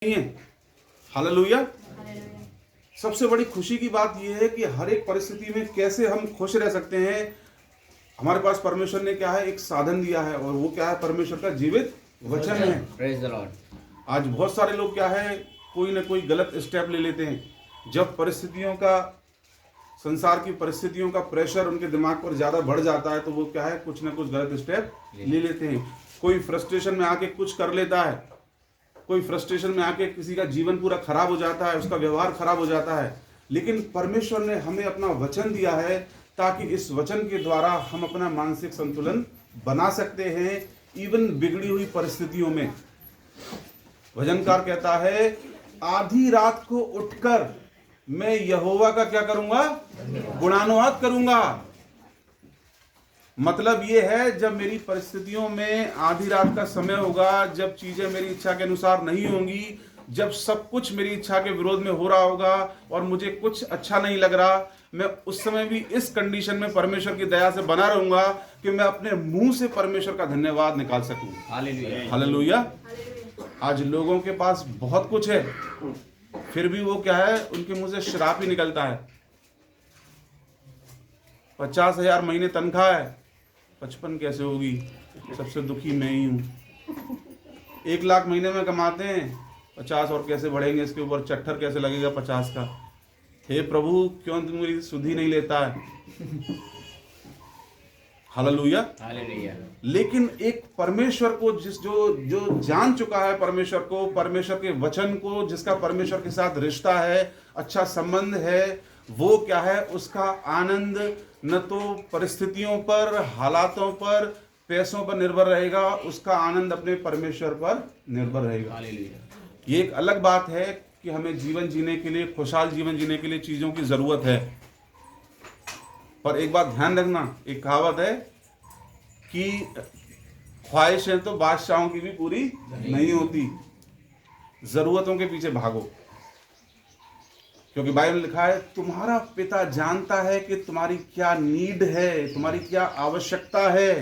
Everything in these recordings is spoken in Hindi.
नहीं है। हालेलुया। सबसे बड़ी खुशी की बात यह है कि हर एक परिस्थिति में कैसे हम खुश रह सकते हैं। हमारे पास परमेश्वर ने क्या है, एक साधन दिया है, और वो क्या है, परमेश्वर का जीवित वचन है। Praise the Lord. आज बहुत सारे लोग क्या है, कोई ना कोई गलत स्टेप ले लेते हैं। जब परिस्थितियों का, संसार की परिस्थितियों का प्रेशर उनके दिमाग पर ज्यादा बढ़ जाता है, तो वो क्या है, कुछ ना कुछ गलत स्टेप ले लेते हैं। कोई फ्रस्ट्रेशन में आके कुछ कर लेता है, कोई फ्रस्ट्रेशन में आके किसी का जीवन पूरा खराब हो जाता है, उसका व्यवहार खराब हो जाता है। लेकिन परमेश्वर ने हमें अपना वचन दिया है ताकि इस वचन के द्वारा हम अपना मानसिक संतुलन बना सकते हैं, इवन बिगड़ी हुई परिस्थितियों में। भजनकार कहता है, आधी रात को उठकर मैं यहोवा का क्या करूंगा, गुणानुवाद करूंगा। मतलब ये है, जब मेरी परिस्थितियों में आधी रात का समय होगा, जब चीजें मेरी इच्छा के अनुसार नहीं होंगी, जब सब कुछ मेरी इच्छा के विरोध में हो रहा होगा और मुझे कुछ अच्छा नहीं लग रहा, मैं उस समय भी इस कंडीशन में परमेश्वर की दया से बना रहूंगा कि मैं अपने मुंह से परमेश्वर का धन्यवाद निकाल सकूं। हालेलुया। हालेलुया। आज लोगों के पास बहुत कुछ है, फिर भी वो क्या है, उनके मुंह से शराब ही निकलता है। 50,000 महीने तनख्वाह है, 55 कैसे होगी, सबसे दुखी मैं ही हूं। 1 लाख महीने में कमाते हैं, 50 और कैसे बढ़ेंगे, इसके ऊपर चट्टर कैसे लगेगा 50 का। हे प्रभु, क्यों तुम मेरी सुधि नहीं लेता है। हालेलुया। हालेलुया। लेकिन एक परमेश्वर को जो जान चुका है, परमेश्वर को, परमेश्वर के वचन को, जिसका परमेश्वर के साथ रिश्ता है, अच्छा संबंध है, वो क्या है, उसका आनंद न तो परिस्थितियों पर, हालातों पर, पैसों पर निर्भर रहेगा, उसका आनंद अपने परमेश्वर पर निर्भर रहेगा। हालेलुया। ये एक अलग बात है कि हमें जीवन जीने के लिए, खुशहाल जीवन जीने के लिए चीजों की जरूरत है। पर एक बात ध्यान रखना, एक कहावत है कि ख्वाहिशें तो बादशाहों की भी पूरी नहीं होती, जरूरतों के पीछे भागो। क्योंकि बाइबल में लिखा है, तुम्हारा पिता जानता है कि तुम्हारी क्या नीड है, तुम्हारी क्या आवश्यकता है।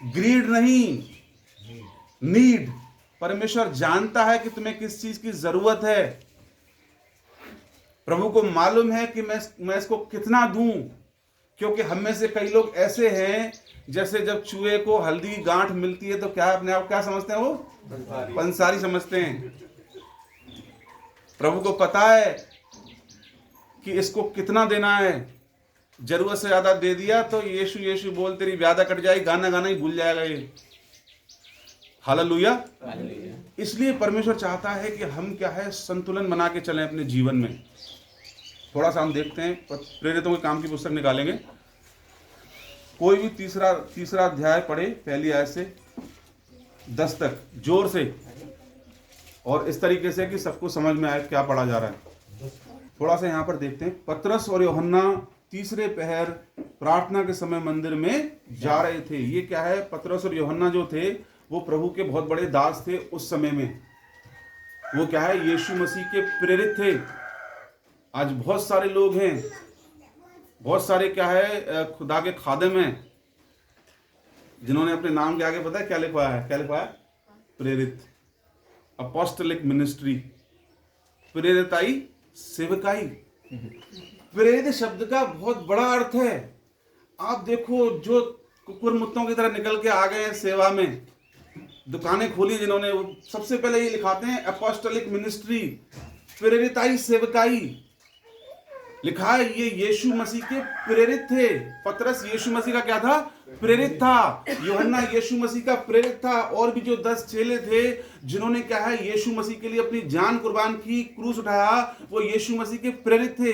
ग्रीड नहीं, नीड। परमेश्वर जानता है कि तुम्हें किस चीज की जरूरत है। प्रभु को मालूम है कि मैं इसको कितना दूं। क्योंकि हम में से कई लोग ऐसे हैं, जैसे जब चूहे को हल्दी गांठ मिलती है तो क्या अपने आप क्या समझते हैं, वो पंसारी समझते हैं। प्रभु को पता है कि इसको कितना देना है, जरूरत से ज्यादा दे दिया तो यीशु यीशु बोल तेरी व्याधा कट जाएगी, गाना गाना ही भूल जाएगा ये। हालेलुया। इसलिए परमेश्वर चाहता है कि हम क्या है, संतुलन बना के चलें अपने जीवन में। थोड़ा सा हम देखते हैं, प्रेरितों के काम की पुस्तक निकालेंगे। कोई भी तीसरा अध्याय पढ़े, पहली आयत से 10 तक, जोर से, और इस तरीके से कि सबको समझ में आए क्या पढ़ा जा रहा है। थोड़ा सा यहाँ पर देखते हैं। पतरस और यूहन्ना तीसरे पहर प्रार्थना के समय मंदिर में जा रहे थे। ये क्या है, पतरस और यूहन्ना जो थे, वो प्रभु के बहुत बड़े दास थे उस समय में। वो क्या है, यीशु मसीह के प्रेरित थे। आज बहुत सारे लोग हैं, बहुत सारे क्या है, खुदा के खादिम हैं, जिन्होंने अपने नाम के आगे पता है क्या लिखवाया है, क्या लिखवाया, प्रेरित, अपोस्टलिक मिनिस्ट्री, प्रेरिताई, सेवकाई। प्रेरित शब्द का बहुत बड़ा अर्थ है। आप देखो, जो कुकुर मुत्तों की तरह निकल के आ गए हैं सेवा में, दुकानें खोली जिन्होंने, वो सबसे पहले ये लिखाते हैं अपोस्टलिक मिनिस्ट्री, प्रेरिताई, सेवकाई। लिखा है ये यीशु मसीह के प्रेरित थे। पतरस यीशु मसीह का क्या था, प्रेरित था। यूहन्ना यीशु मसीह का प्रेरित था। और भी जो 10 चेले थे, जिन्होंने क्या है, यीशु मसीह के लिए अपनी जान कुर्बान की, क्रूस उठाया, वो यीशु मसीह के प्रेरित थे।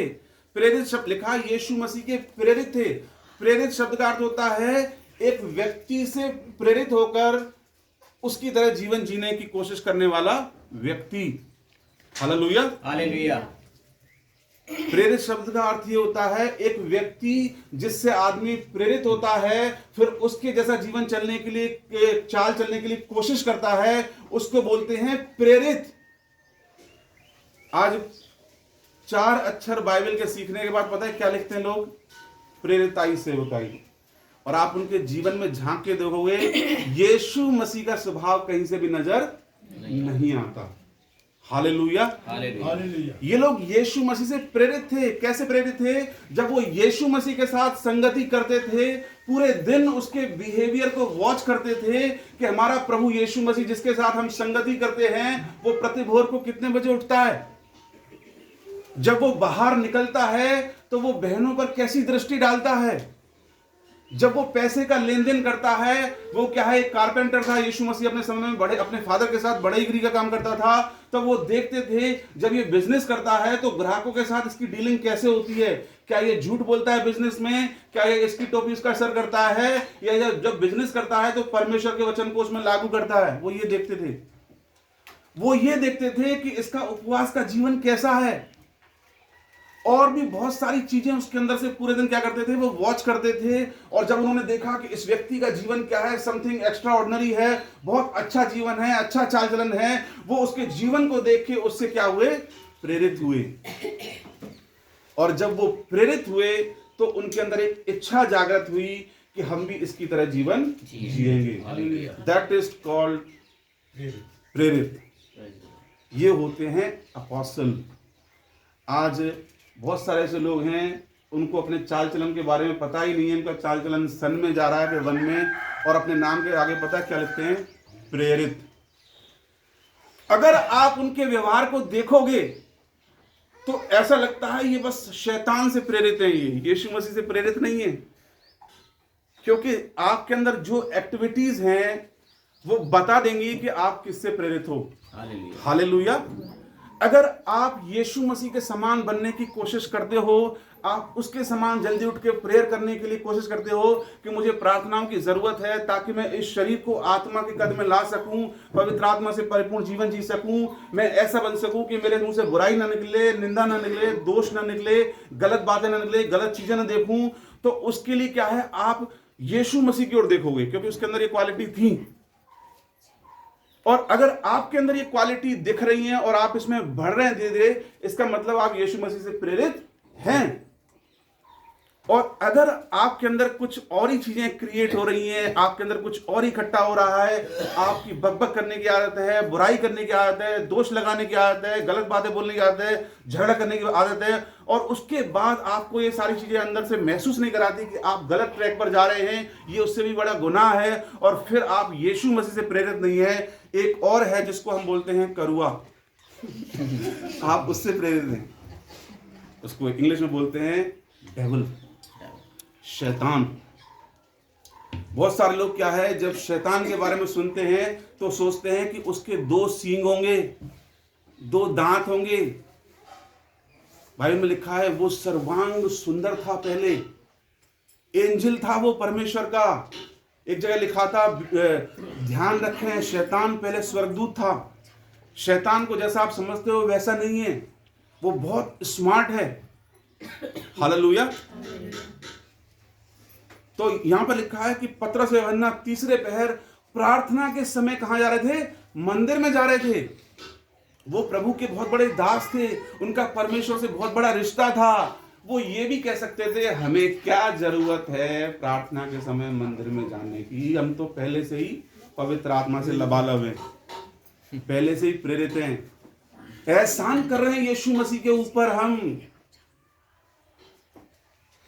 प्रेरित शब्द लिखा, यीशु मसीह के प्रेरित थे। प्रेरित शब्द का अर्थ होता है एक व्यक्ति से प्रेरित होकर उसकी तरह जीवन जीने की कोशिश करने वाला व्यक्ति। हालेलुया। हालेलुया। प्रेरित शब्द का अर्थ ये होता है एक व्यक्ति जिससे आदमी प्रेरित होता है, फिर उसके जैसा जीवन चलने के लिए, चाल चलने के लिए कोशिश करता है, उसको बोलते हैं प्रेरित। आज 4 अक्षर बाइबल के सीखने के बाद पता है क्या लिखते हैं लोग, प्रेरिताई, सेवकाई। और आप उनके जीवन में झांक के देखोगे, यीशु मसीह का स्वभाव कहीं से भी नजर नहीं आता। हालेलुया। हालेलुया। ये लोग यीशु मसीह से प्रेरित थे। कैसे प्रेरित थे? जब वो यीशु मसीह के साथ संगति करते थे, पूरे दिन उसके बिहेवियर को वॉच करते थे कि हमारा प्रभु यीशु मसीह जिसके साथ हम संगति करते हैं वो प्रति भोर को कितने बजे उठता है, जब वो बाहर निकलता है तो वो बहनों पर कैसी दृष्टि डालता है, जब वो पैसे का लेन देन करता है, वो क्या है, एक कारपेंटर था यीशु मसीह अपने समय में, बड़े अपने फादर के साथ बढ़ईगिरी का काम करता था। तो वो देखते थे जब ये बिजनेस करता है तो ग्राहकों के साथ इसकी डीलिंग कैसे होती है, क्या ये झूठ बोलता है बिजनेस में, क्या ये इसकी टोपी उसका असर करता है, या जब बिजनेस करता है तो परमेश्वर के वचन को उसमें लागू करता है। वो ये देखते थे। वो ये देखते थे कि इसका उपवास का जीवन कैसा है, और भी बहुत सारी चीजें उसके अंदर से पूरे दिन क्या करते थे, वो वॉच करते थे। और जब उन्होंने देखा कि इस व्यक्ति का जीवन क्या है, समथिंग एक्स्ट्रा ऑर्डिनरी है, बहुत अच्छा जीवन है, अच्छा चाल चलन है, वो उसके जीवन को देख के उससे क्या हुए, प्रेरित हुए। और जब वो प्रेरित हुए तो उनके अंदर एक इच्छा जागृत हुई कि हम भी इसकी तरह जीवन जिएंगे। दैट इज कॉल्ड प्रेरित। ये होते हैं अपोस्टल। आज बहुत सारे ऐसे लोग हैं उनको अपने चाल चलन के बारे में पता ही नहीं है, उनका चाल चलन सन में जा रहा है, फिर वन में, और अपने नाम के आगे पता है क्या लिखते हैं, प्रेरित। अगर आप उनके व्यवहार को देखोगे तो ऐसा लगता है ये बस शैतान से प्रेरित है, ये यीशु मसीह से प्रेरित नहीं है। क्योंकि आपके अंदर जो एक्टिविटीज हैं वो बता देंगी कि आप किससे प्रेरित हो। हालेलुया। अगर आप यीशु मसीह के समान बनने की कोशिश करते हो, आप उसके समान जल्दी उठ के प्रेयर करने के लिए कोशिश करते हो कि मुझे प्रार्थनाओं की जरूरत है ताकि मैं इस शरीर को आत्मा के कद में ला सकूं, पवित्र आत्मा से परिपूर्ण जीवन जी सकूं, मैं ऐसा बन सकूं कि मेरे मुंह से बुराई ना निकले, निंदा ना निकले, दोष ना निकले, गलत बातें ना निकले, गलत चीजें ना देखूं, तो उसके लिए क्या है, आप यीशु मसीह की ओर देखोगे, क्योंकि उसके अंदर ये क्वालिटी थी। और अगर आपके अंदर ये क्वालिटी दिख रही है और आप इसमें बढ़ रहे हैं धीरे धीरे, इसका मतलब आप यीशु मसीह से प्रेरित हैं। और अगर आपके अंदर कुछ और ही चीजें क्रिएट हो रही हैं, आपके अंदर कुछ और इकट्ठा हो रहा है, आपकी बकबक करने की आदत है, बुराई करने की आदत है, दोष लगाने की आदत है, गलत बातें बोलने की आदत है, झगड़ा करने की आदत है, और उसके बाद आपको ये सारी चीजें अंदर से महसूस नहीं कराती कि आप गलत ट्रैक पर जा रहे हैं, ये उससे भी बड़ा गुनाह है, और फिर आप यीशु मसीह से प्रेरित नहीं है। एक और है जिसको हम बोलते हैं करुआ, आप उससे प्रेरित हैं। उसको इंग्लिश में बोलते हैं डेविल, शैतान। बहुत सारे लोग क्या है, जब शैतान के बारे में सुनते हैं तो सोचते हैं कि उसके 2 सींग होंगे, 2 दांत होंगे। बाइबल में लिखा है वो सर्वांग सुंदर था, पहले एंजल था वो परमेश्वर का। एक जगह लिखा था, ध्यान रखें, शैतान पहले स्वर्गदूत था। शैतान को जैसा आप समझते हो वैसा नहीं है, वो बहुत स्मार्ट है। हालेलुया। तो यहां पर लिखा है कि पतरस और यूहन्ना तीसरे पहर प्रार्थना के समय कहां जा रहे थे, मंदिर में जा रहे थे। वो प्रभु के बहुत बड़े दास थे, उनका परमेश्वर से बहुत बड़ा रिश्ता था। वो ये भी कह सकते थे, हमें क्या जरूरत है प्रार्थना के समय मंदिर में जाने की, हम तो पहले से ही पवित्र आत्मा से लबालब हैं, पहले से ही प्रेरित हैं, एहसान कर रहे हैं यीशु मसीह के ऊपर। हम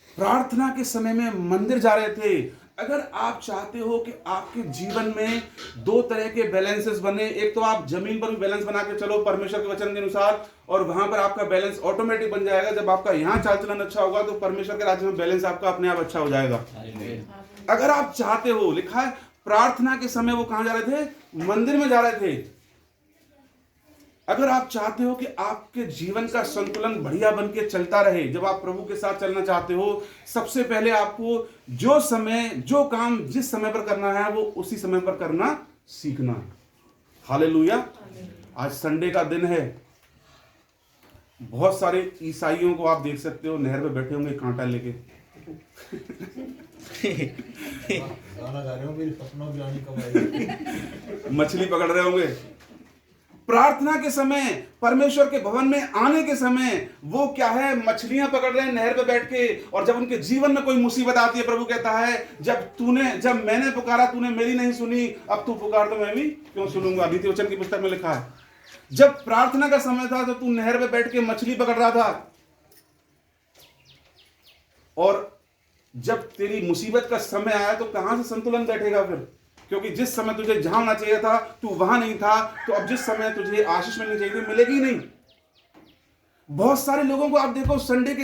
प्रार्थना के समय में मंदिर जा रहे थे। अगर आप चाहते हो कि आपके जीवन में 2 तरह के बैलेंसेस बने, एक तो आप जमीन पर भी बैलेंस बना के चलो परमेश्वर के वचन के अनुसार, और वहां पर आपका बैलेंस ऑटोमेटिक बन जाएगा। जब आपका यहाँ चाल चलन अच्छा होगा तो परमेश्वर के राज्य में बैलेंस आपका अपने आप अच्छा हो जाएगा। अगर आप चाहते हो, लिखा है प्रार्थना के समय वो कहां जा रहे थे, मंदिर में जा रहे थे। अगर आप चाहते हो कि आपके जीवन का संतुलन बढ़िया बन के चलता रहे, जब आप प्रभु के साथ चलना चाहते हो, सबसे पहले आपको जो समय, जो काम जिस समय पर करना है वो उसी समय पर करना सीखना है। हालेलुया। आज संडे का दिन है, बहुत सारे ईसाइयों को आप देख सकते हो नहर पे बैठे होंगे कांटा लेके, गाना गा रहे होंगे, सपनों की रानी कब आएगी, मछली पकड़ रहे होंगे। प्रार्थना के समय, परमेश्वर के भवन में आने के समय वो क्या है, मछलियां पकड़ रहे हैं नहर पे बैठ के। और जब उनके जीवन में कोई मुसीबत आती है, प्रभु कहता है जब मैंने पुकारा तूने मेरी नहीं सुनी, अब तू पुकार तो मैं भी क्यों सुनूंगा। नीति वचन की पुस्तक में लिखा है। जब प्रार्थना का समय था तो तू नहर पे बैठ के मछली पकड़ रहा था, और जब तेरी मुसीबत का समय आया तो कहां से संतुलन बैठेगा फिर? क्योंकि जिस समय तुझे जहां होना चाहिए था तू वहां नहीं था, तो अब जिस समय तुझे आशीष मिलनी चाहिए थी मिलेगी नहीं। बहुत सारे लोगों को आप देखो, संडे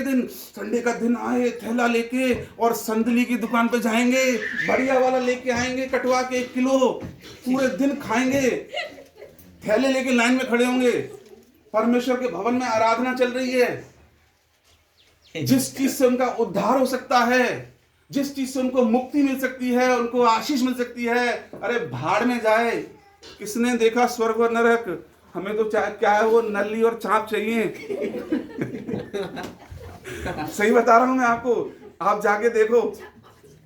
का दिन आए, थैला लेके और संदली की दुकान पे जाएंगे, बढ़िया वाला लेके आएंगे, कटवा के 1 किलो, पूरे दिन खाएंगे, थैले लेके लाइन में खड़े होंगे। परमेश्वर के भवन में आराधना चल रही है। जिस चीज से उनका उद्धार हो सकता है, जिस चीज से उनको मुक्ति मिल सकती है, उनको आशीष मिल सकती है, अरे भाड़ में जाए। किसने देखा स्वर्ग और नरक? हमें तो क्या है, वो नली और चाप चाहिए। सही बता रहा हूं मैं आपको, आप जाके देखो,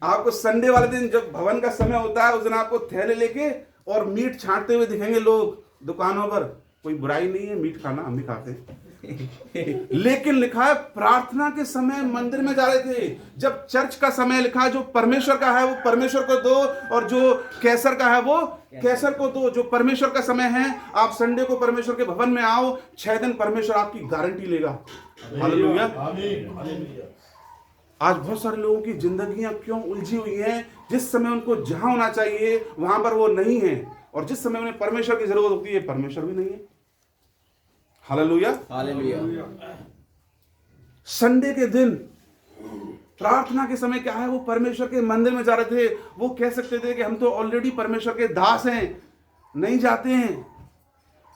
आपको संडे वाले दिन जब भवन का समय होता है उस दिन आपको थैले लेके और मीट छांटते हुए दिखेंगे लोग दुकानों पर। कोई बुराई नहीं है मीट खाना, हम भी खाते हैं, लेकिन लिखा है प्रार्थना के समय मंदिर में जा रहे थे। जब चर्च का समय लिखा है, जो परमेश्वर का है वो परमेश्वर को दो, और जो कैसर का है वो कैसर को दो। जो परमेश्वर का समय है, आप संडे को परमेश्वर के भवन में आओ, 6 दिन परमेश्वर आपकी गारंटी लेगा। हालेलुया। आज बहुत सारे लोगों की जिंदगियां क्यों उलझी हुई हैं? जिस समय उनको जहां होना चाहिए वहां पर वो नहीं है, और जिस समय उन्हें परमेश्वर की जरूरत होती है परमेश्वर भी नहीं है। हालेलुया। हालेलुया। संडे के दिन प्रार्थना के समय क्या है, वो परमेश्वर के मंदिर में जा रहे थे। वो कह सकते थे कि हम तो ऑलरेडी परमेश्वर के दास हैं, नहीं जाते हैं,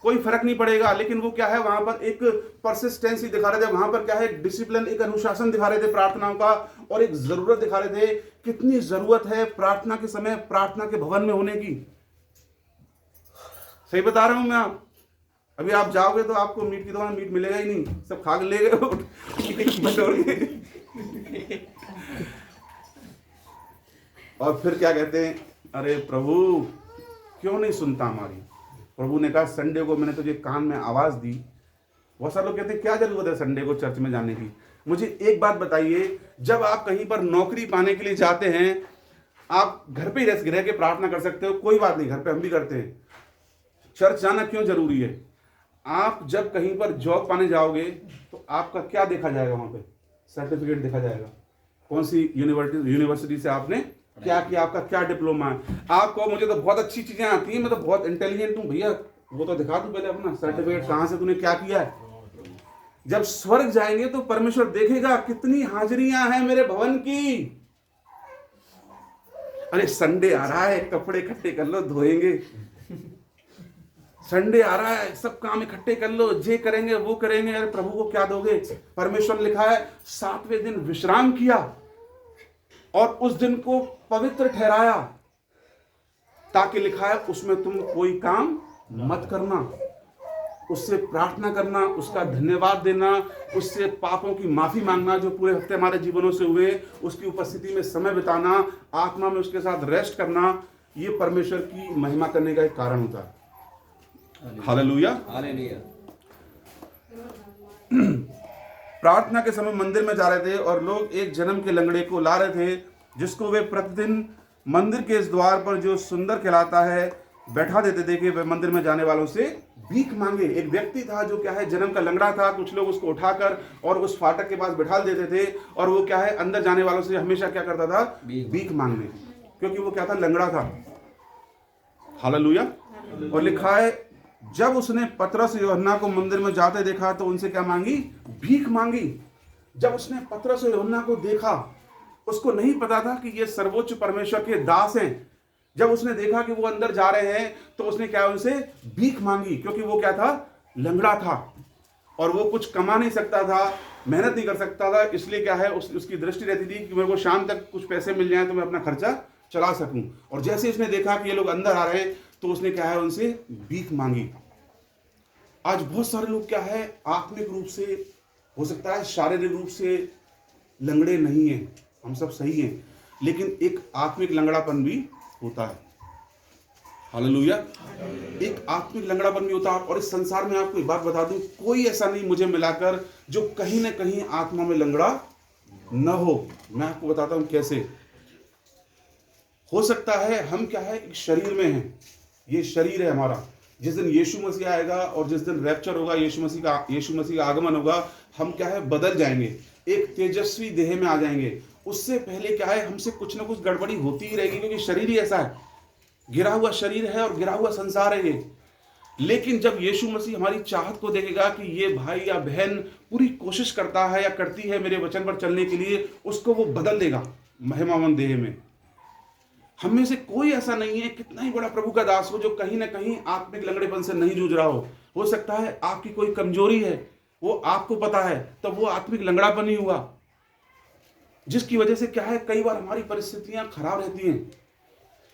कोई फर्क नहीं पड़ेगा। लेकिन वो क्या है, वहां पर एक परसिस्टेंसी दिखा रहे थे, वहां पर क्या है, एक डिसिप्लिन, एक अनुशासन दिखा रहे थे प्रार्थनाओं का, और एक जरूरत दिखा रहे थे। कितनी जरूरत है प्रार्थना के समय प्रार्थना के भवन में होने की। सही बता रहा हूं मैं आप। अभी आप जाओगे तो आपको मीट की दुकान मीट मिलेगा ही नहीं, सब खा के ले गए और फिर क्या कहते हैं, अरे प्रभु क्यों नहीं सुनता हमारी? प्रभु ने कहा संडे को मैंने तुझे कान में आवाज दी। बहुत सारे लोग कहते हैं क्या जरूरत है संडे को चर्च में जाने की? मुझे एक बात बताइए, जब आप कहीं पर नौकरी पाने के लिए जाते हैं, आप घर पे ही रह के प्रार्थना कर सकते हो, कोई बात नहीं, घर पे हम भी करते हैं। चर्च जाना क्यों जरूरी है? आप जब कहीं पर जॉब पाने जाओगे तो आपका क्या देखा जाएगा? वहां पे सर्टिफिकेट देखा जाएगा, कौन सी यूनिवर्सिटी से आपने क्या किया, आपका क्या डिप्लोमा है। आपको मुझे तो बहुत अच्छी चीजें आती हैं, मैं तो बहुत इंटेलिजेंट हूं। भैया वो तो दिखा तू पहले अपना सर्टिफिकेट, कहां से तूने क्या किया है। जब स्वर्ग जाएंगे तो परमेश्वर देखेगा कितनी हाजिरियां हैं मेरे भवन की। अरे संडे आ रहा है, कपड़े इकट्ठे कर लो, धोएंगे। संडे आ रहा है, सब काम इकट्ठे कर लो, जे करेंगे वो करेंगे। अरे प्रभु को क्या दोगे? परमेश्वर लिखा है 7वें दिन विश्राम किया और उस दिन को पवित्र ठहराया, ताकि लिखा है उसमें तुम कोई काम मत करना, उससे प्रार्थना करना, उसका धन्यवाद देना, उससे पापों की माफी मांगना जो पूरे हफ्ते हमारे जीवनों से हुए, उसकी उपस्थिति में समय बिताना, आत्मा में उसके साथ रेस्ट करना। ये परमेश्वर की महिमा करने का एक कारण होता है। हालेलुया। हालेलुया। प्रार्थना के समय मंदिर में जा रहे थे और लोग एक जन्म के लंगड़े को ला रहे थे, जिसको वे प्रतिदिन मंदिर के इस द्वार पर जो सुंदर कहलाता है बैठा देते थे कि वे मंदिर में जाने वालों से भीख मांगे। एक व्यक्ति था जो क्या है, जन्म का लंगड़ा था। कुछ लोग उसको उठाकर और उस फाटक के पास बैठा देते थे, और वो क्या है, अंदर जाने वालों से हमेशा क्या करता था, भीख मांगने, क्योंकि वो क्या था, लंगड़ा था। हालेलुया। और लिखा है जब उसने पतरस और यूहन्ना को मंदिर में जाते देखा तो उनसे क्या मांगी, भीख मांगी। जब उसने पतरस और यूहन्ना को देखा, उसको नहीं पता था कि ये सर्वोच्च परमेश्वर के दास हैं। जब उसने देखा कि वो अंदर जा रहे हैं तो उसने क्या, उनसे भीख मांगी, क्योंकि वो क्या था, लंगड़ा था और वो कुछ कमा नहीं सकता था, मेहनत नहीं कर सकता था। इसलिए क्या है, उसकी दृष्टि रहती थी कि मेरे को शाम तक कुछ पैसे मिल जाए तो मैं अपना खर्चा चला सकूं। और जैसे उसने देखा कि ये लोग अंदर आ रहे हैं तो उसने क्या है, उनसे भीख मांगी। आज बहुत सारे लोग क्या है, आत्मिक रूप से, हो सकता है शारीरिक रूप से लंगड़े नहीं हैं, हम सब सही हैं, लेकिन एक आत्मिक लंगड़ापन भी होता है। हालेलुया। एक आत्मिक लंगड़ापन भी होता है। और इस संसार में आपको एक बात बता दूं, कोई ऐसा नहीं मुझे मिलाकर जो कहीं ना कहीं आत्मा में लंगड़ा न हो। मैं आपको बताता हूं कैसे हो सकता है। हम क्या है, एक शरीर में हैं, ये शरीर है हमारा, जिस दिन यीशु मसीह आएगा और जिस दिन रैप्चर होगा, यीशु मसीह का आगमन होगा, हम क्या है बदल जाएंगे, एक तेजस्वी देह में आ जाएंगे। उससे पहले क्या है हमसे कुछ ना कुछ गड़बड़ी होती ही रहेगी, क्योंकि शरीर ही ऐसा है, गिरा हुआ शरीर है और गिरा हुआ संसार है ये। लेकिन जब यीशु मसीह हमारी चाहत को देखेगा कि ये भाई या बहन पूरी कोशिश करता है या करती है मेरे वचन पर चलने के लिए, उसको वो बदल देगा महिमावन देह में। हम में से कोई ऐसा नहीं है, कितना ही बड़ा प्रभु का दास हो, जो कहीं ना कहीं आत्मिक लंगड़ेपन से नहीं जूझ रहा हो सकता है आपकी कोई कमजोरी है, वो आपको पता है, तब वो आत्मिक लंगड़ापन ही हुआ, जिसकी वजह से क्या है कई बार हमारी परिस्थितियां खराब रहती हैं।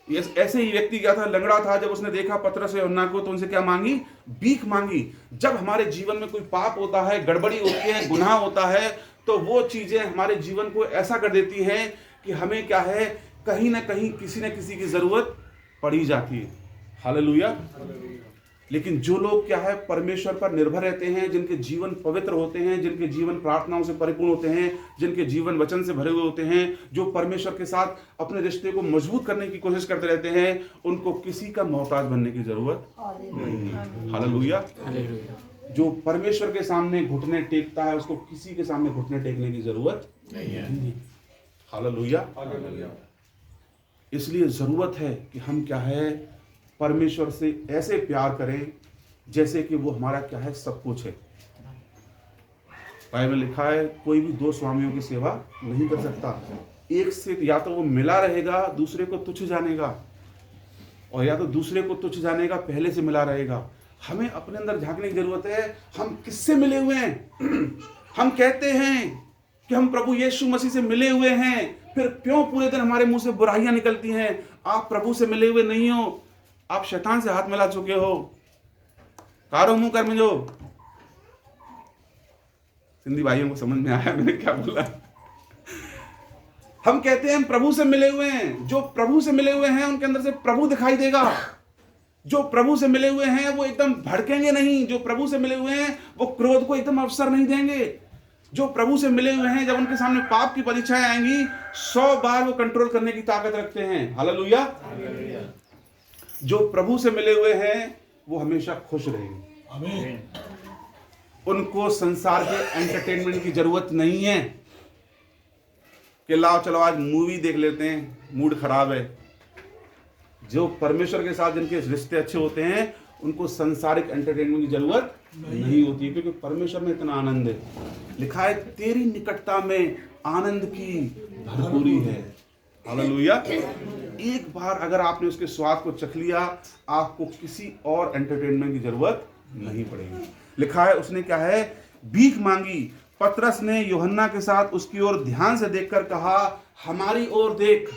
ऐसे ही व्यक्ति क्या था, लंगड़ा था, जब उसने देखा पतरस और यूहन्ना को तो उनसे क्या मांगी, भीख मांगी। जब हमारे जीवन में कोई पाप होता है, गड़बड़ी होती है, गुनाह होता है, तो वो चीजें हमारे जीवन को ऐसा कर देती हैं कि हमें क्या है कहीं ना कहीं किसी न किसी की जरूरत पड़ी जाती है। हालेलुया। लेकिन जो लोग क्या है परमेश्वर पर निर्भर रहते हैं, जिनके जीवन पवित्र होते हैं, जिनके जीवन प्रार्थनाओं से परिपूर्ण होते हैं, जिनके जीवन वचन से भरे हुए होते हैं, जो परमेश्वर के साथ अपने रिश्ते को मजबूत करने की कोशिश करते रहते हैं, उनको किसी का मोहताज बनने की जरूरत नहीं है। हालेलुया। जो परमेश्वर के सामने घुटने टेकता है, उसको किसी के सामने घुटने टेकने की जरूरत नहीं है। हालेलुया। इसलिए जरूरत है कि हम क्या है परमेश्वर से ऐसे प्यार करें जैसे कि वो हमारा क्या है सब कुछ है। बाइबल में लिखा है कोई भी दो स्वामियों की सेवा नहीं कर सकता, एक से या तो वो मिला रहेगा, दूसरे को तुच्छ जानेगा, और या तो दूसरे को तुच्छ जानेगा, पहले से मिला रहेगा। हमें अपने अंदर झांकने की जरूरत है, हम किससे मिले हुए हैं। हम कहते हैं कि हम प्रभु यीशु मसीह से मिले हुए हैं, फिर क्यों पूरे दिन हमारे मुंह से बुराइयां निकलती हैं। आप प्रभु से मिले हुए नहीं हो, आप शैतान से हाथ मिला चुके हो। कारो मुंह कर में जो सिंधी भाइयों को समझ में आया मैंने क्या बोला। हम कहते हैं हम प्रभु से मिले हुए हैं, जो प्रभु से मिले हुए हैं उनके अंदर से प्रभु दिखाई देगा। जो प्रभु से मिले हुए हैं वो एकदम भड़केंगे नहीं, जो प्रभु से मिले हुए हैं वो क्रोध को एकदम अवसर नहीं देंगे। जो प्रभु से मिले हुए हैं जब उनके सामने पाप की परीक्षाएं आएंगी 100 बार वो कंट्रोल करने की ताकत रखते हैं। हालेलुया। जो प्रभु से मिले हुए हैं वो हमेशा खुश रहेंगे। आमीन। उनको संसार के एंटरटेनमेंट की जरूरत नहीं है कि लाओ चलो आज मूवी देख लेते हैं, मूड खराब है। जो परमेश्वर के साथ जिनके रिश्ते अच्छे होते हैं उनको संसारिक एंटरटेनमेंट की जरूरत नहीं होती, क्योंकि परमेश्वर में इतना आनंद है। लिखा है तेरी निकटता में आनंद की भरपूरी है। हालेलुया। एक बार अगर आपने उसके स्वाद को चख लिया, आपको किसी और एंटरटेनमेंट की जरूरत नहीं पड़ेगी। लिखा है उसने क्या है भीख मांगी। पतरस ने यूहन्ना के साथ उसकी ओर ध्यान से देखकर कहा हमारी ओर देख।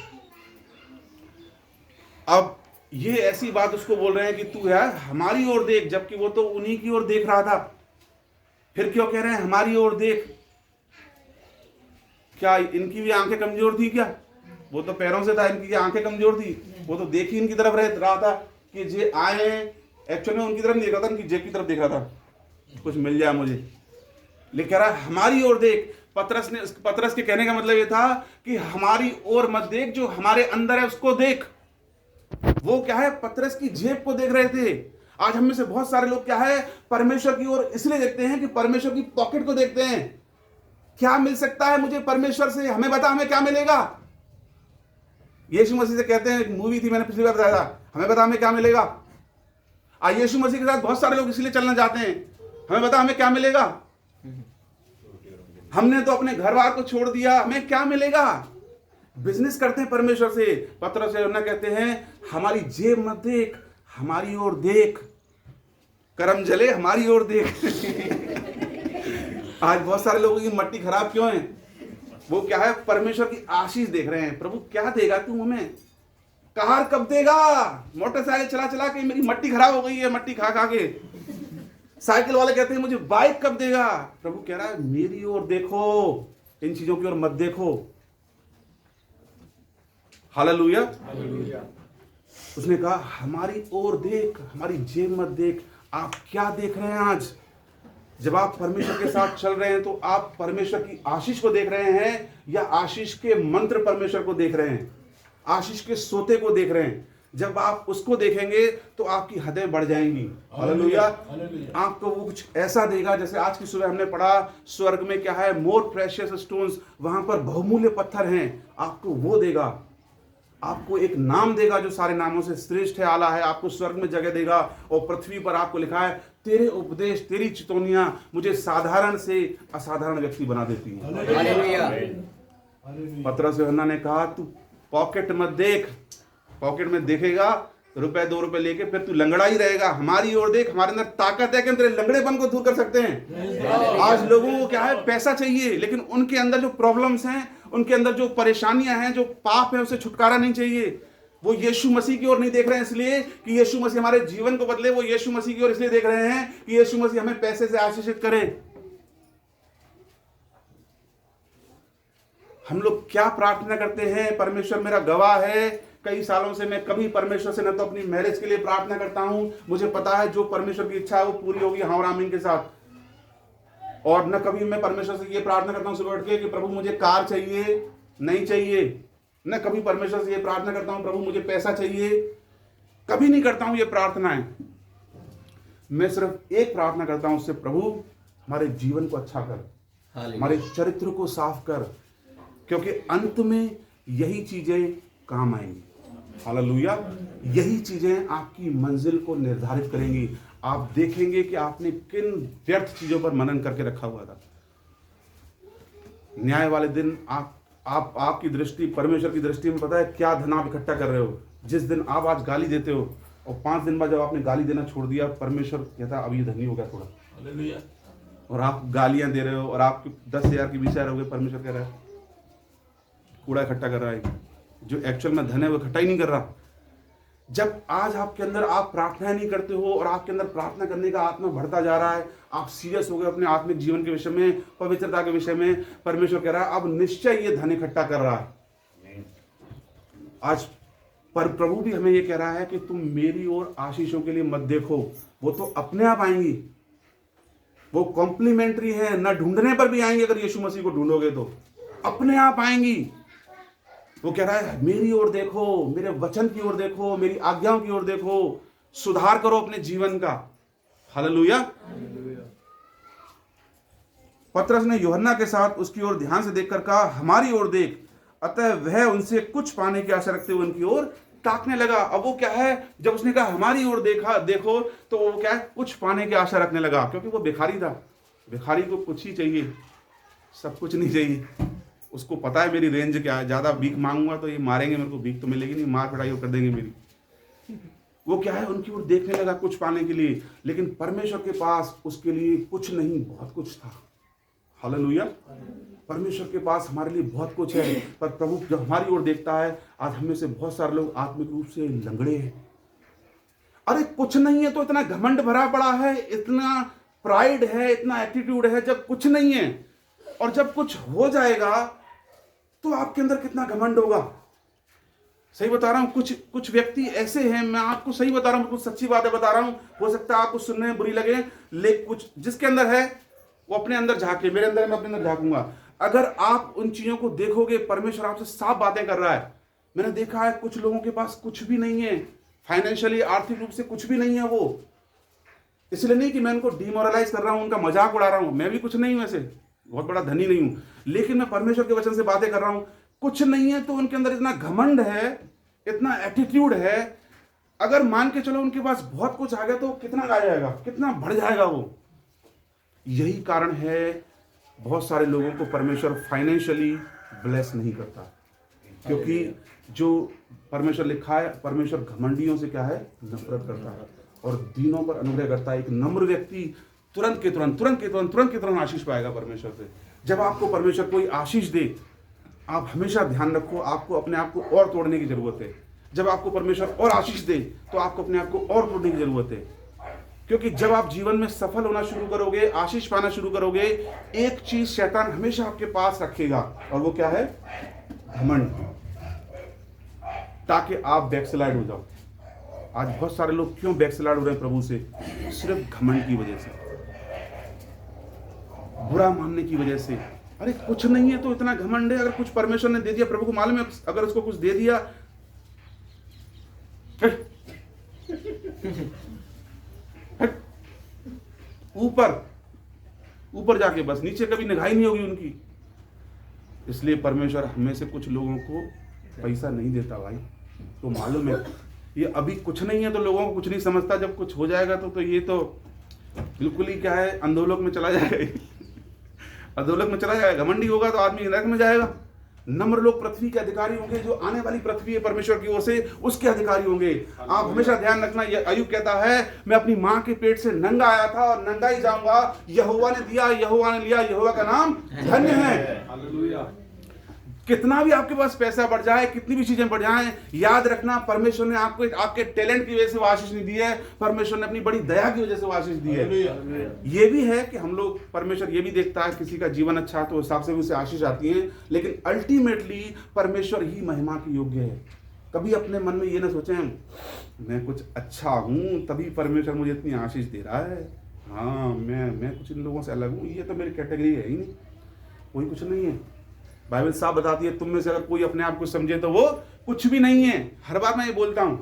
अब ये ऐसी बात उसको बोल रहे हैं कि तू यार हमारी ओर देख, जबकि वो तो उन्हीं की ओर देख रहा था। फिर क्यों कह रहे हैं हमारी ओर देख? क्या इनकी भी आंखें कमजोर थी क्या? वो तो पैरों से था, इनकी आंखें कमजोर थी। वो तो देख ही इनकी तरफ रहा था कि जे आए, एक्चुअली उनकी तरफ नहीं देख रहा था, उनकी जेब की तरफ देख रहा था कुछ मिल जाए मुझे। लेकिन कह रहा है हमारी ओर देख। पतरस के कहने का मतलब ये था कि हमारी ओर मत देख, जो हमारे अंदर है उसको देख। वो क्या है पतरस की जेब को देख रहे थे। आज हम में से बहुत सारे लोग क्या है परमेश्वर की ओर इसलिए देखते हैं कि परमेश्वर की पॉकेट को देखते हैं। क्या मिल सकता है मुझे परमेश्वर से, हमें बता हमें क्या मिलेगा। यीशु मसीह से कहते हैं, एक मूवी थी मैंने पिछली बार बताया था, हमें बता हमें क्या मिलेगा। आज यीशु मसीह के साथ बहुत सारे लोग इसलिए चलना चाहते हैं, हमें बता हमें क्या मिलेगा। हमने तो अपने घर बार को छोड़ दिया, हमें क्या मिलेगा। बिजनेस करते हैं परमेश्वर से। पतरस और यूहन्ना कहते हैं हमारी जेब मत देख, हमारी ओर देख। करम जले हमारी ओर देख। आज बहुत सारे लोगों की मट्टी खराब क्यों है? वो क्या है परमेश्वर की आशीष देख रहे हैं। प्रभु क्या देगा तू हमें? कार कब देगा? मोटरसाइकिल चला चला के मेरी मट्टी खराब हो गई है, मट्टी खा खा के। साइकिल वाले कहते हैं मुझे बाइक कब देगा? प्रभु कह रहा है मेरी ओर देखो, इन चीजों की ओर मत देखो। हालेलुया। उसने कहा हमारी ओर देख, हमारी जेब मत देख। आप क्या देख रहे हैं आज? जब आप परमेश्वर के साथ चल रहे हैं तो आप परमेश्वर की आशीष को देख रहे हैं या आशीष के मंत्र परमेश्वर को देख रहे हैं, आशीष के सोते को देख रहे हैं? जब आप उसको देखेंगे तो आपकी हदें बढ़ जाएंगी। हालेलुया। आपको वो कुछ ऐसा देगा जैसे आज की सुबह हमने पढ़ा, स्वर्ग में क्या है, मोर प्रेशियस स्टोन्स, वहां पर बहुमूल्य पत्थर हैं, आपको वो देगा। आपको एक नाम देगा जो सारे नामों से श्रेष्ठ है, आला है। आपको स्वर्ग में जगह देगा और पृथ्वी पर आपको लिखा है, तेरे उपदेश, तेरी चितौनियां मुझे साधारण से असाधारण व्यक्ति बना देती हैं। हालेलुया। पतरस यूहन्ना ने कहा, तू पॉकेट मत देख। पॉकेट में देखेगा रुपए 2 रुपए लेके फिर तू लंगड़ा ही रहेगा। हमारी ओर देख, हमारे अंदर ताकत है कि हम तेरे लंगड़ेपन को दूर कर सकते हैं। आज लोगों को क्या है, पैसा चाहिए, लेकिन उनके अंदर जो प्रॉब्लम्स हैं, उनके अंदर जो परेशानियां हैं, जो पाप है, उससे छुटकारा नहीं चाहिए। वो यीशु मसीह की ओर नहीं देख रहे हैं इसलिए कि यीशु मसीह हमारे जीवन को बदले, वो यीशु मसीह की ओर इसलिए देख रहे हैं कि यीशु मसीह हमें पैसे से आशीषित करे। हम लोग क्या प्रार्थना करते हैं, परमेश्वर मेरा गवाह है, कई सालों से मैं कभी परमेश्वर से न तो अपनी मैरिज के लिए प्रार्थना करता हूं, मुझे पता है जो परमेश्वर की इच्छा है वो पूरी होगी, हाँ और आमीन के साथ। और न कभी मैं परमेश्वर से ये प्रार्थना करता हूं सुबह उठ के कि प्रभु मुझे कार चाहिए, नहीं चाहिए। न कभी परमेश्वर से ये प्रार्थना करता हूं प्रभु मुझे पैसा चाहिए, कभी नहीं करता हूं ये प्रार्थनाएं। मैं सिर्फ एक प्रार्थना करता हूं उससे, प्रभु हमारे जीवन को अच्छा कर, हमारे चरित्र को साफ कर, क्योंकि अंत में यही चीजें काम आएंगी। हालेलुया। यही चीजें आपकी मंजिल को निर्धारित करेंगी। आप देखेंगे कि आपने किन व्यर्थ चीजों पर मनन करके रखा हुआ था। न्याय वाले दिन आपकी दृष्टि, परमेश्वर की दृष्टि में पता है क्या धन आप इकट्ठा कर रहे हो। जिस दिन आप आज गाली देते हो और 5 दिन बाद जब आपने गाली देना छोड़ दिया, परमेश्वर कहता अब ये धनी हो गया थोड़ा। हालेलुया। और आप गालियां दे रहे हो और आपके 10,000 की 20,000 हो गए, परमेश्वर कह रहा है कूड़ा इकट्ठा कर रहा है, जो एक्चुअल में धन है वो इकट्ठा ही नहीं कर रहा। जब आज आपके अंदर आप प्रार्थना नहीं करते हो और आपके अंदर प्रार्थना करने का आत्मा बढ़ता जा रहा है, आप सीरियस हो गए अपने आत्मिक जीवन के विषय में, पवित्रता के विषय में, परमेश्वर कह रहा है अब निश्चय ये धन इकट्ठा कर रहा है। आज पर प्रभु भी हमें ये कह रहा है कि तुम मेरी ओर आशीषों के लिए मत देखो, वो तो अपने आप आएंगी, वो कॉम्प्लीमेंट्री है, ना ढूंढने पर भी आएंगी। अगर यीशु मसीह को ढूंढोगे तो अपने आप आएंगी। वो कह रहा है मेरी ओर देखो, मेरे वचन की ओर देखो, मेरी आज्ञाओं की ओर देखो, सुधार करो अपने जीवन का। हालेलुया। पतरस ने यूहन्ना के साथ उसकी ओर ध्यान से देखकर कहा, हमारी ओर देख। अतः वह उनसे कुछ पाने की आशा रखते हुए उनकी ओर ताकने लगा। अब वो क्या है, जब उसने कहा हमारी ओर देखो, तो वो क्या है, कुछ पाने की आशा रखने लगा, क्योंकि वो भिखारी था। भिखारी को कुछ ही चाहिए, सब कुछ नहीं चाहिए। उसको पता है मेरी रेंज क्या है, ज्यादा भीख मांगूंगा तो ये मारेंगे मेरे को, भीख तो मिलेगी नहीं, मार पिटाई कर देंगे मेरी। वो क्या है, उनकी ओर देखने लगा कुछ पाने के लिए, लेकिन परमेश्वर के पास उसके लिए कुछ नहीं, बहुत कुछ था। हालेलुया। परमेश्वर के पास हमारे लिए बहुत कुछ है, पर प्रभु जब हमारी ओर देखता है, आज हमें से बहुत सारे लोग आत्मिक रूप से लंगड़े हैं। अरे कुछ नहीं है तो इतना घमंड भरा पड़ा है, इतना प्राइड है, इतना एटीट्यूड है जब कुछ नहीं है, और जब कुछ हो जाएगा तो आपके अंदर कितना घमंड होगा। सही बता रहा हूं, कुछ व्यक्ति ऐसे हैं, मैं आपको सही बता रहा हूं, कुछ सच्ची बातें बता रहा हूं। हो सकता है आपको सुनने में बुरी लगे, लेकिन कुछ जिसके अंदर है वो अपने अंदर झांके, मेरे अंदर मैं अपने अंदर झांकूंगा। अगर आप उन चीजों को देखोगे, परमेश्वर आपसे साफ बातें कर रहा है। मैंने देखा है कुछ लोगों के पास कुछ भी नहीं है, फाइनेंशियली, आर्थिक रूप से कुछ भी नहीं है। वो इसलिए नहीं कि मैं उनको डिमोरलाइज कर रहा हूं, उनका मजाक उड़ा रहा हूं, मैं भी कुछ नहीं हूं, वैसे बहुत बड़ा धनी नहीं हूं, लेकिन मैं परमेश्वर के वचन से बातें कर रहा हूं। कुछ नहीं है तो उनके अंदर इतना घमंड है, इतना एटीट्यूड है। अगर मान के चलो उनके पास बहुत कुछ आ गया तो कितना आ जाएगा, कितना बढ़ जाएगा वो। यही कारण है बहुत सारे लोगों को परमेश्वर फाइनेंशियली ब्लेस नहीं करता, क्योंकि जो परमेश्वर लिखा है, परमेश्वर घमंडियों से क्या है, नफरत करता है और दीनों पर अनुग्रह करता है। एक नम्र व्यक्ति तुरंत के तुरंत आशीष पाएगा परमेश्वर से। जब आपको परमेश्वर कोई आशीष दे, आप हमेशा ध्यान रखो, आपको अपने आप को और तोड़ने की जरूरत है। जब आपको परमेश्वर और आशीष दे तो आपको अपने आप को और तोड़ने की जरूरत है, क्योंकि जब आप जीवन में सफल होना शुरू करोगे, आशीष पाना शुरू करोगे, एक चीज शैतान हमेशा आपके पास रखेगा, और वो क्या है, घमंड, ताकि आप बैकस्लाइड हो जाओ। आज बहुत सारे लोग क्यों बैकस्लाइड हो रहे हैं प्रभु से, सिर्फ घमंड की वजह से, बुरा मानने की वजह से। अरे कुछ नहीं है तो इतना घमंड है, अगर कुछ परमेश्वर ने दे दिया, प्रभु को मालूम है, अगर उसको कुछ दे दिया हट, हट, ऊपर ऊपर जाके बस, नीचे कभी निगाह ही नहीं होगी उनकी। इसलिए परमेश्वर हमें से कुछ लोगों को पैसा नहीं देता भाई, तो मालूम है ये अभी कुछ नहीं है तो लोगों को कुछ नहीं समझता, जब कुछ हो जाएगा तो ये तो बिल्कुल ही क्या है, अंधोलोक में चला जाएगा ये। अधोलोक में चला जाएगा, घमंडी होगा तो आदमी नरक में जाएगा। नम्र लोग पृथ्वी के अधिकारी होंगे, जो आने वाली पृथ्वी है परमेश्वर की ओर से उसके अधिकारी होंगे। आप हमेशा ध्यान रखना, ये अय्यूब कहता है मैं अपनी माँ के पेट से नंगा आया था और नंगा ही जाऊंगा, यहोवा ने दिया, यहोवा ने लिया, यहोवा का नाम धन्य है। हालेलुया। कितना भी आपके पास पैसा बढ़ जाए, कितनी भी चीजें बढ़ जाएं, याद रखना परमेश्वर ने आपको आपके टैलेंट की वजह से वो आशीष नहीं दी है, परमेश्वर ने अपनी बड़ी दया की वजह से वो आशीष दी है। ये भी है कि हम लोग, परमेश्वर ये भी देखता है किसी का जीवन अच्छा तो उस हिसाब से भी उसे आशीष आती है, लेकिन अल्टीमेटली परमेश्वर ही महिमा के योग्य है। कभी अपने मन में ये ना सोचें मैं कुछ अच्छा हूं तभी परमेश्वर मुझे इतनी आशीष दे रहा है, हाँ मैं कुछ इन लोगों से अलग हूं, ये तो मेरी कैटेगरी है ही नहीं, कोई कुछ नहीं है। बाइबल साफ बताती है तुम में से अगर कोई अपने आप को समझे तो वो कुछ भी नहीं है। हर बार मैं ये बोलता हूं,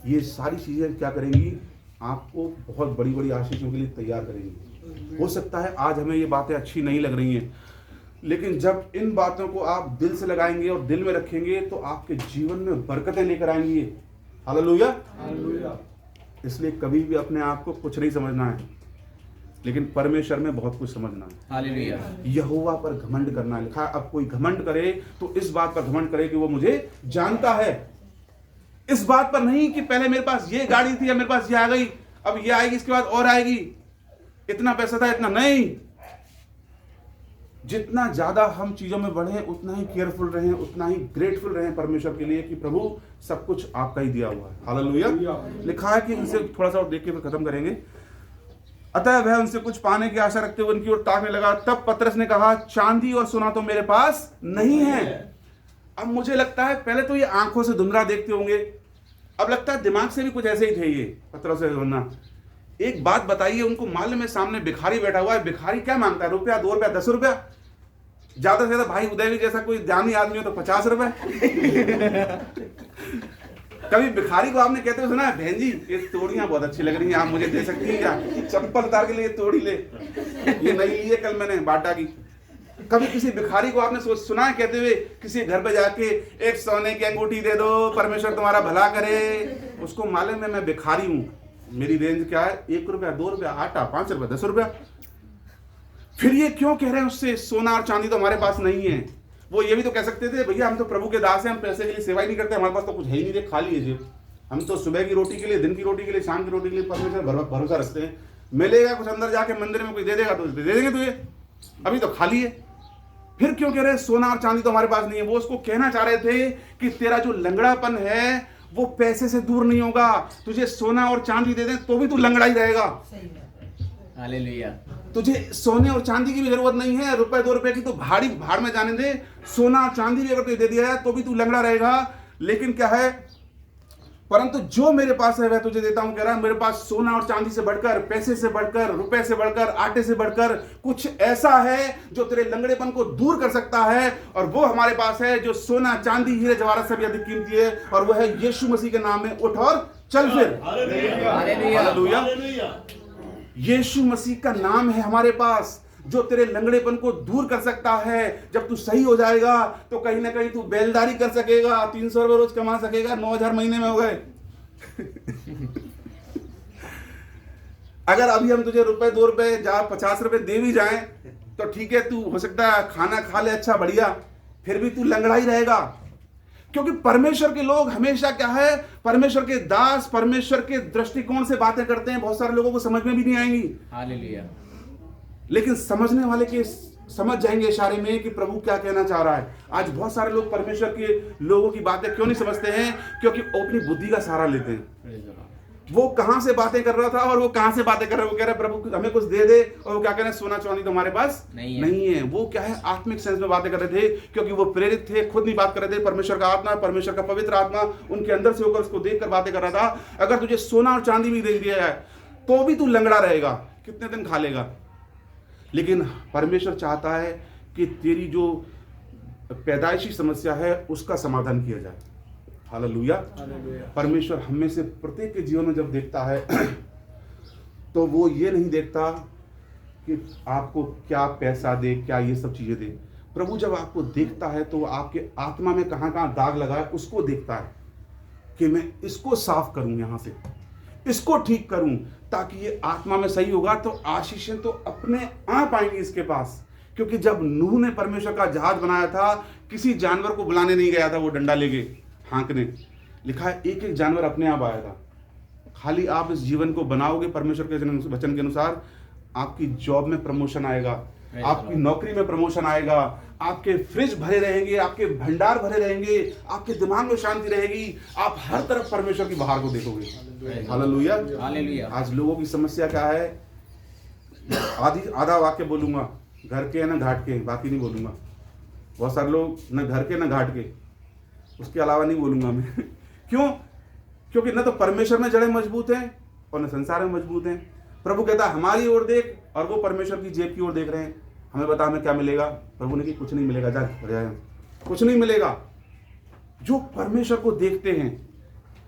ये सारी चीजें क्या करेंगी, आपको बहुत बड़ी बड़ी आशीषों के लिए तैयार करेंगी। हो सकता है आज हमें ये बातें अच्छी नहीं लग रही हैं, लेकिन जब इन बातों को आप दिल से लगाएंगे और दिल में रखेंगे तो आपके जीवन में बरकतें लेकर आएंगी। हालेलुया। हालेलुया। इसलिए कभी भी अपने आप को कुछ नहीं समझना है, लेकिन परमेश्वर में बहुत कुछ समझना है। हालेलुया। यहोवा पर घमंड करना है। लिखा है अब कोई घमंड करे तो इस बात पर घमंड करे कि वो मुझे जानता है, इस बात पर नहीं कि पहले मेरे पास ये गाड़ी थी या मेरे पास ये आ गई, अब ये आएगी, इसके बाद और आएगी, इतना पैसा था, इतना नहीं। जितना ज्यादा हम चीजों में बढ़े उतना ही केयरफुल रहें, उतना ही ग्रेटफुल रहें परमेश्वर के लिए कि प्रभु सब कुछ आपका ही दिया हुआ है। हालेलुया। लिखा है कि इनसे थोड़ा सा और देख के फिर खत्म करेंगे। अतः वह उनसे कुछ पाने की आशा रखते हुए उनकी ओर ताकने लगा। तब पतरस ने कहा चांदी और सोना तो मेरे पास नहीं है। अब मुझे लगता है पहले तो ये आंखों से धुंधला देखते होंगे, अब लगता है दिमाग से भी कुछ ऐसे ही थे ये पतरस से वरना। एक बात बताइए, उनको मालूम है सामने भिखारी बैठा हुआ है, भिखारी क्या मांगता है, रुपया, 2 रुपया, 10 रुपया, ज्यादा से ज्यादा भाई उदय भी जैसा कोई दानी आदमी हो तो 50 रुपए। कभी भिखारी को आपने कहते हुए सुना है बहन जी ये तोड़ियां बहुत अच्छी लग रही हैं, आप मुझे दे सकती हैं क्या, चप्पल उतार के लिए तोड़ी ले, ये नई ली है कल मैंने बाटा की। कभी किसी भिखारी को आपने सुना है कहते हुए किसी घर पे जाके एक सोने की अंगूठी दे दो परमेश्वर तुम्हारा भला करे। उसको मालूम है मैं भिखारी हूं, मेरी रेंज क्या है, 1 रुपया, 2 रुपया, आटा, 5 रुपया, 10 रुपया। फिर ये क्यों कह रहे हैं उससे सोना और चांदी तो हमारे पास नहीं है। वो ये भी तो कह सकते थे भैया हम तो प्रभु के दास हैं, हम पैसे के लिए सेवा ही नहीं करते, हमारे पास तो कुछ है ही नहीं, दे खाली है जेब, हम तो सुबह की रोटी के लिए, दिन की रोटी के लिए, शाम की रोटी के लिए परमेश्वर भरोसा रखते हैं, मिलेगा कुछ अंदर जाके मंदिर में कोई दे देगा तो दे देंगे तुझे, अभी तो खाली है। फिर क्यों कह रहे सोना और चांदी तो हमारे पास नहीं है। वो उसको कहना चाह रहे थे कि तेरा जो लंगड़ापन है वो पैसे से दूर नहीं होगा, तुझे सोना और चांदी दे दें तो भी तू लंगड़ा ही रहेगा। हालेलुया। तुझे सोने और चांदी की भी जरूरत नहीं है, रुपए 2 रुपए की तो भाड़ में जाने दे, सोना और चांदी भी अगर तुझे दे दिया है तो भी तू लंगड़ा रहेगा। लेकिन क्या है, परंतु जो मेरे पास है वह तुझे देता हूं। कह रहा है मेरे पास सोना और चांदी से बढ़कर, पैसे से बढ़कर, रुपए से बढ़कर, आटे से बढ़कर कुछ ऐसा है जो तेरे लंगड़ेपन को दूर कर सकता है, और वो हमारे पास है जो सोना, चांदी, हीरे जवाहरात से भी अधिक कीमती है, और वह है यीशु मसीह के नाम में उठ और चल फिर। हालेलुया। यीशु मसीह का नाम है हमारे पास जो तेरे लंगड़ेपन को दूर कर सकता है। जब तू सही हो जाएगा तो कहीं ना कहीं तू बैलदारी कर सकेगा, 300 रुपए रोज कमा सकेगा, 9,000 महीने में हो गए। अगर अभी हम तुझे रुपए 2 रुपए 50 रुपए दे भी जाएं तो ठीक है, तू हो सकता है खाना खा ले अच्छा बढ़िया, फिर भी तू लंगड़ा ही रहेगा। क्योंकि परमेश्वर के लोग हमेशा क्या है, परमेश्वर के दास परमेश्वर के दृष्टिकोण से बातें करते हैं, बहुत सारे लोगों को समझ में भी नहीं आएंगी। हालेलुया। लेकिन समझने वाले के समझ जाएंगे इशारे में कि प्रभु क्या कहना चाह रहा है। आज बहुत सारे लोग परमेश्वर के लोगों की बातें क्यों नहीं समझते हैं, क्योंकि वो अपनी बुद्धि का सहारा लेते हैं। वो कहां से बातें कर रहा था और वो कहां से बातें कर रहा है, वो कह रहा है प्रभु हमें कुछ दे दे, और वो क्या कह रहे हैं सोना चांदी तो हमारे पास नहीं है। वो क्या है, आत्मिक सेंस में बातें कर रहे थे, क्योंकि वो प्रेरित थे, खुद नहीं बात कर रहे थे, परमेश्वर का आत्मा, परमेश्वर का पवित्र आत्मा उनके अंदर से होकर उसको देखकर बातें कर रहा था। अगर तुझे सोना और चांदी भी दे दिया जाए तो भी तू लंगड़ा रहेगा, कितने दिन खा लेगा। लेकिन परमेश्वर चाहता है कि तेरी जो पैदाइशी समस्या है उसका समाधान किया जाए। हालेलुया। परमेश्वर हम में से प्रत्येक के जीवन में जब देखता है तो वो ये नहीं देखता कि आपको क्या पैसा दे, क्या ये सब चीजें दे। प्रभु जब आपको देखता है तो आपके आत्मा में कहाँ कहाँ दाग लगा है उसको देखता है कि मैं इसको साफ करूं, यहां से इसको ठीक करूं, ताकि ये आत्मा में सही होगा तो आशीषें तो अपने आप आएंगी इसके पास। क्योंकि जब नूह ने परमेश्वर का जहाज बनाया था, किसी जानवर को बुलाने नहीं गया था वो डंडा लेके हाँकने। लिखा है एक एक जानवर अपने आप आया था। खाली आप इस जीवन को बनाओगे परमेश्वर के वचन के अनुसार, आपकी जॉब में प्रमोशन आएगा, आपकी नौकरी में प्रमोशन आएगा, आपके फ्रिज भरे रहेंगे, आपके भंडार भरे रहेंगे, आपके दिमाग में शांति रहेगी, आप हर तरफ परमेश्वर की बहार को देखोगे। हालेलुया। हालेलुया। आज लोगों की समस्या क्या है? आधा वाक्य बोलूंगा, घर के न घाट के, बाकी नहीं बोलूंगा। बहुत सारे लोग न घर के न घाट के, उसके अलावा नहीं बोलूंगा मैं। क्यों? क्योंकि न तो परमेश्वर में जड़ें मजबूत हैं और न संसार में मजबूत हैं। प्रभु कहता है हमारी ओर देख, और वो परमेश्वर की जेब की ओर देख रहे हैं। हमें बता हमें क्या मिलेगा? प्रभु ने कि कुछ नहीं मिलेगा, जा कुछ नहीं मिलेगा। जो परमेश्वर को देखते हैं,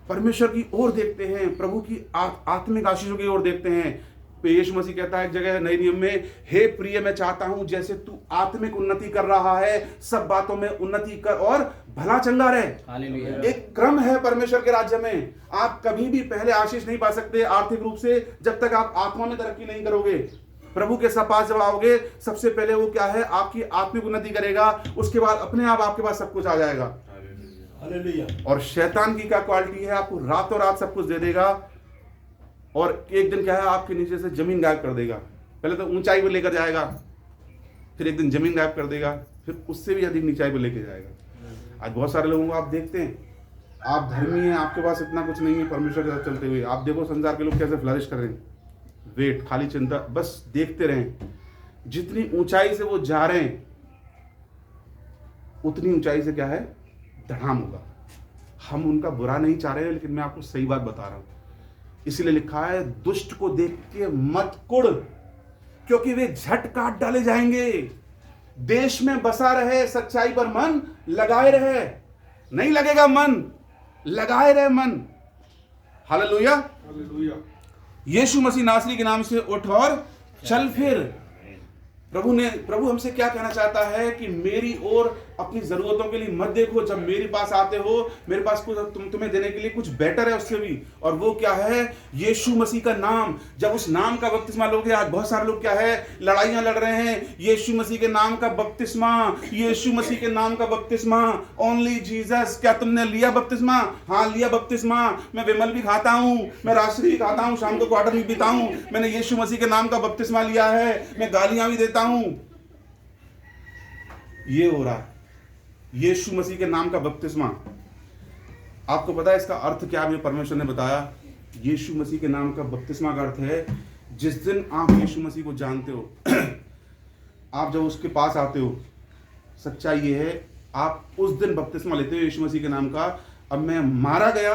परमेश्वर की ओर देखते हैं, प्रभु की आत्मिक आशीषों की ओर देखते हैं। यीशु मसीह कहता है एक जगह नए नियम में, हे प्रिय मैं चाहता हूं जैसे तू आत्मिक उन्नति कर रहा है, सब बातों में उन्नति कर और भला चंगा रहे। हालेलुया। एक क्रम है परमेश्वर के राज्य में। आप कभी भी पहले आशीष नहीं पा सकते आर्थिक रूप से जब तक आप आत्मा में तरक्की नहीं करोगे। प्रभु के पास जब आओगे, सबसे पहले वो क्या है? आपकी आत्मिक उन्नति करेगा, उसके बाद अपने आप आपके पास सब कुछ आ जाएगा। हालेलुया। और शैतान की क्या क्वालिटी है? आपको रातों रात सब कुछ दे देगा और एक दिन क्या है, आपके नीचे से जमीन गायब कर देगा। पहले तो ऊंचाई पे लेकर जाएगा, फिर एक दिन जमीन गायब कर देगा, फिर उससे भी अधिक नीचाई पे लेकर जाएगा। आज बहुत सारे लोगों को आप देखते हैं, आप धर्मी हैं, आपके पास इतना कुछ नहीं है परमेश्वर के साथ चलते हुए। आप देखो संसार के लोग कैसे फ्लरिश कर रहे हैं। वेट, खाली चिंता, बस देखते रहें। जितनी ऊंचाई से वो जा रहे हैं उतनी ऊंचाई से क्या है? धड़ाम होगा। हम उनका बुरा नहीं चाह रहे हैं, लेकिन मैं आपको सही बात बता रहा हूं। इसीलिए लिखा है दुष्ट को देख के मत कुड़, क्योंकि वे झट काट डाले जाएंगे। देश में बसा रहे, सच्चाई पर मन लगाए रहे। नहीं लगेगा मन, लगाए रहे मन। हालेलुया। यीशु मसीह नासरी के नाम से उठ और चल फिर। प्रभु हमसे क्या कहना चाहता है कि मेरी ओर अपनी जरूरतों के लिए मत देखो। जब मेरे पास आते हो, मेरे पास कुछ तुम्हें देने के लिए कुछ बेटर है उससे भी, और वो क्या है? यीशु मसीह का नाम। जब उस नाम का बपतिस्मा लोगे, आज बहुत सारे लोग क्या है, लड़ाइयां लड़ रहे हैं। यीशु मसीह के नाम का बपतिस्मा, यीशु मसीह के नाम का बपतिस्मा, ओनली जीसस। क्या तुमने लिया बपतिस्मा? हाँ लिया बपतिस्मा। मैं विमल भी खाता हूं, मैं राष्ट्रीय भी खाता हूं, शाम को क्वार्टर भी पीता हूं। मैंने यीशु मसीह के नाम का बपतिस्मा लिया है, मैं गालियां भी देता हूं। ये हो रहा है यीशु मसीह के नाम का बपतिस्मा। आपको पता है इसका अर्थ क्या है? परमेश्वर ने बताया। यीशु मसीह के नाम का बपतिस्मा का अर्थ है, जिस दिन आप यीशु मसीह को जानते हो, आप जब उसके पास आते हो, सच्चाई ये है, आप उस दिन बपतिस्मा लेते हो यीशु मसीह के नाम का। अब मैं मारा गया,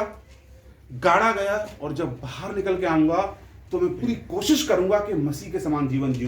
गाड़ा गया, और जब बाहर निकल के आऊंगा तो मैं पूरी कोशिश करूंगा कि मसीह के समान जीवन जीऊं।